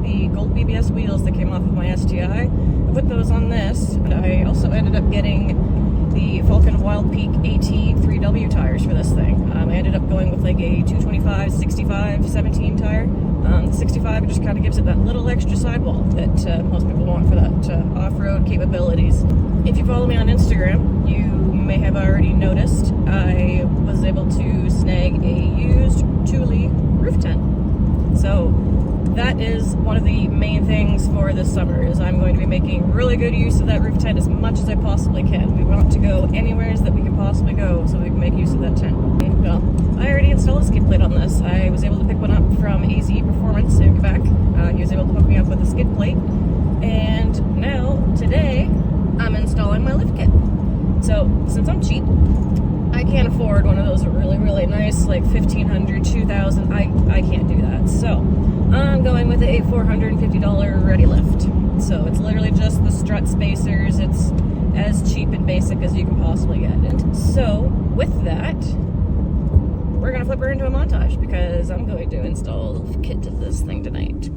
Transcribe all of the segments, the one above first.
using the gold BBS wheels that came off of my STI. I put those on this, and I also ended up getting the Falken Wildpeak AT3W tires for this thing. I ended up going with like a 225, 65, 17 tire. The 65 just kind of gives it that little extra sidewall that most people want for that off-road capabilities. If you follow me on Instagram, you may have already noticed I was able to snag a used Thule roof tent. So that is one of the main things for this summer, is I'm going to be making really good use of that roof tent as much as I possibly can. We want to go anywhere that we can possibly go so we can make use of that tent. And, well, I already installed a skid plate on this. I was able to pick one up from AZ Performance in Quebec. He was able to hook me up with a skid plate. And now, today, I'm installing my lift kit. So, since I'm cheap, I can't afford one of those really, really nice, like $1,500, $2,000. I can't do that. So, I'm going with a $450 ready lift. So, it's literally just the strut spacers. It's as cheap and basic as you can possibly get it. So, with that, we're going to flip her into a montage because I'm going to install a lift kit to this thing tonight.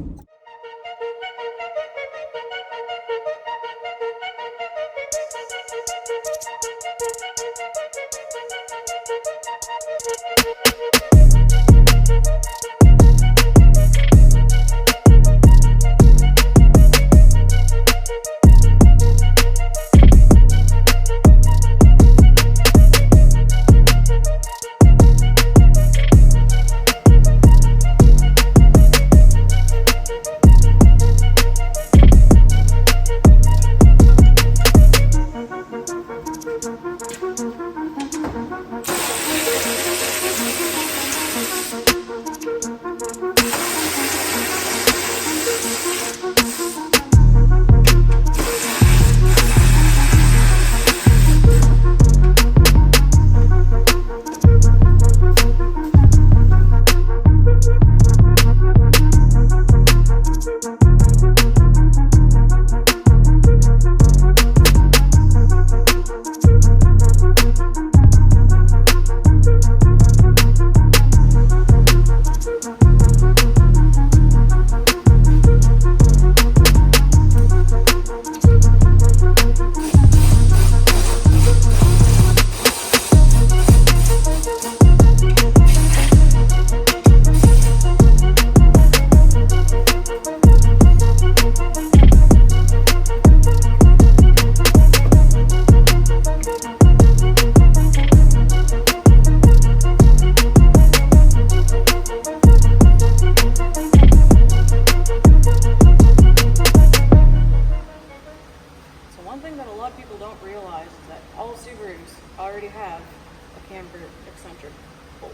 All Subarus already have a camber eccentric bolt.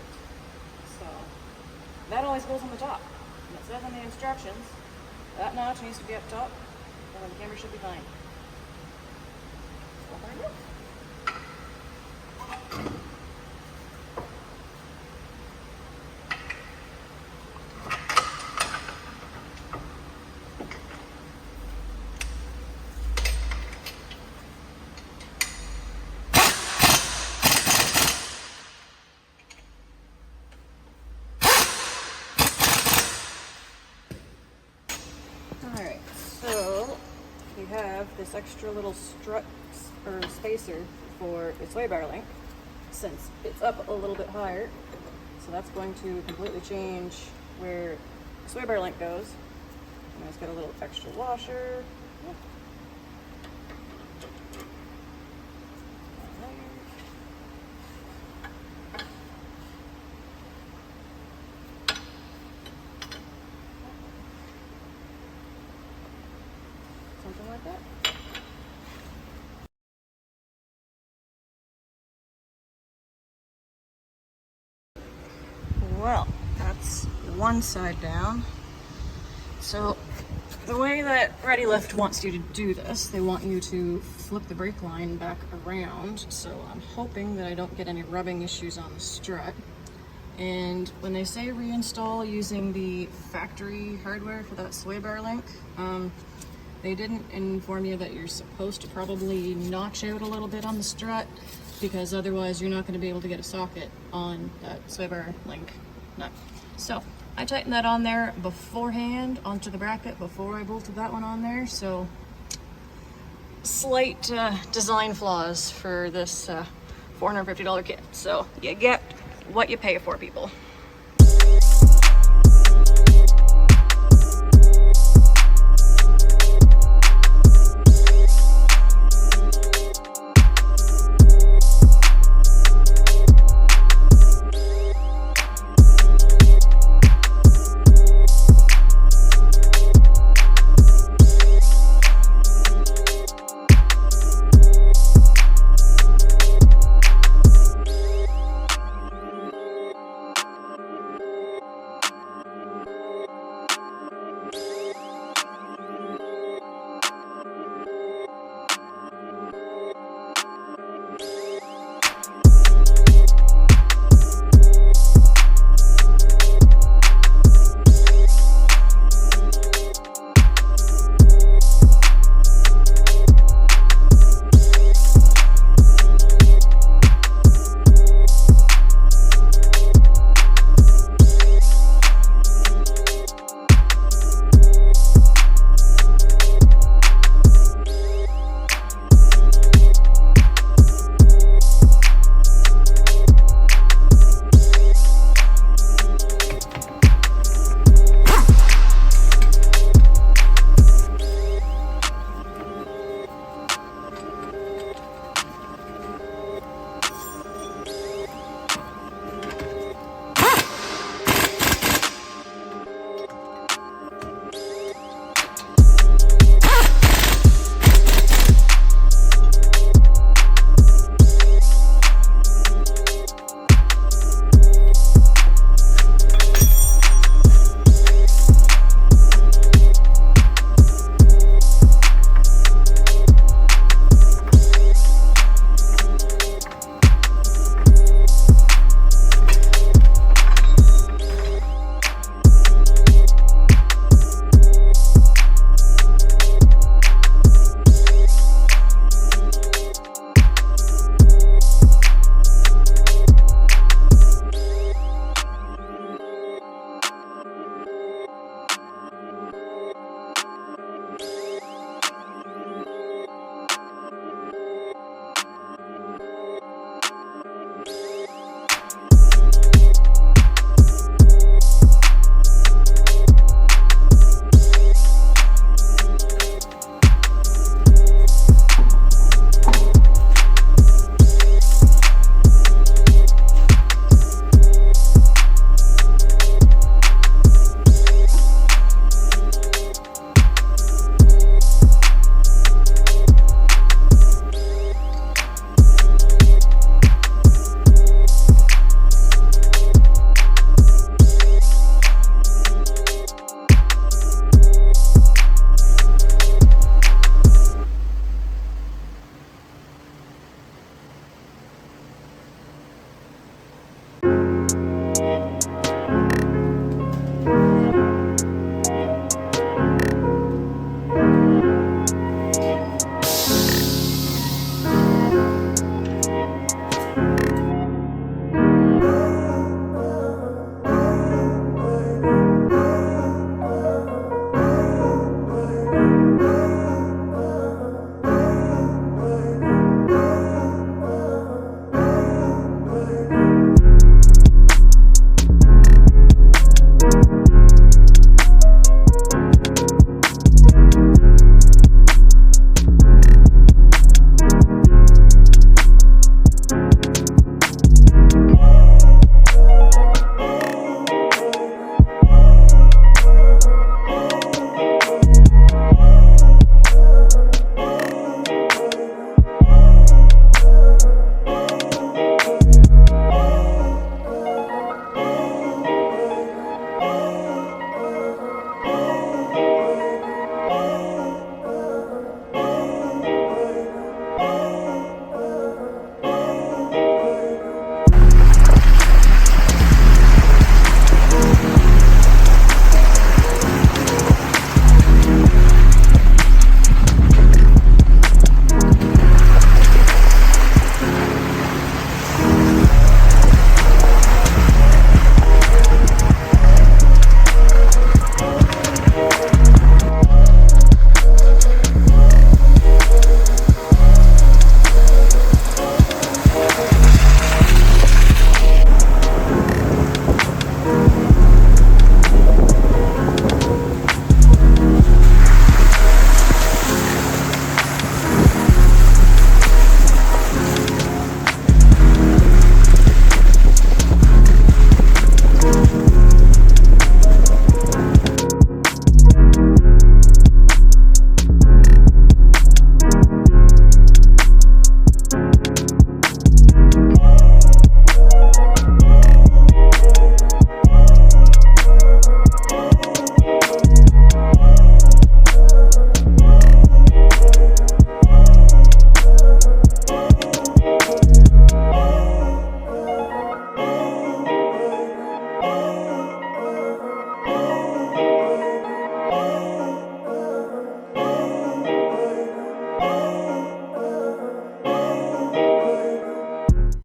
So that always goes on the top. And it says in the instructions that notch needs to be up top, and the camber should be fine. So there we go. Alright, so you have this extra little strut or spacer for its sway bar link, since it's up a little bit higher. So that's going to completely change where the sway bar link goes. And it's got a little extra washer. Something like that. Well, that's one side down. So the way that Ready Lift wants you to do this, they want you to flip the brake line back around. So I'm hoping that I don't get any rubbing issues on the strut. And when they say reinstall using the factory hardware for that sway bar link, they didn't inform you that you're supposed to probably notch out a little bit on the strut, because otherwise you're not going to be able to get a socket on that sway bar link nut. So I tightened that on there beforehand onto the bracket before I bolted that one on there, so slight design flaws for this $450 kit. So you get what you pay for, people.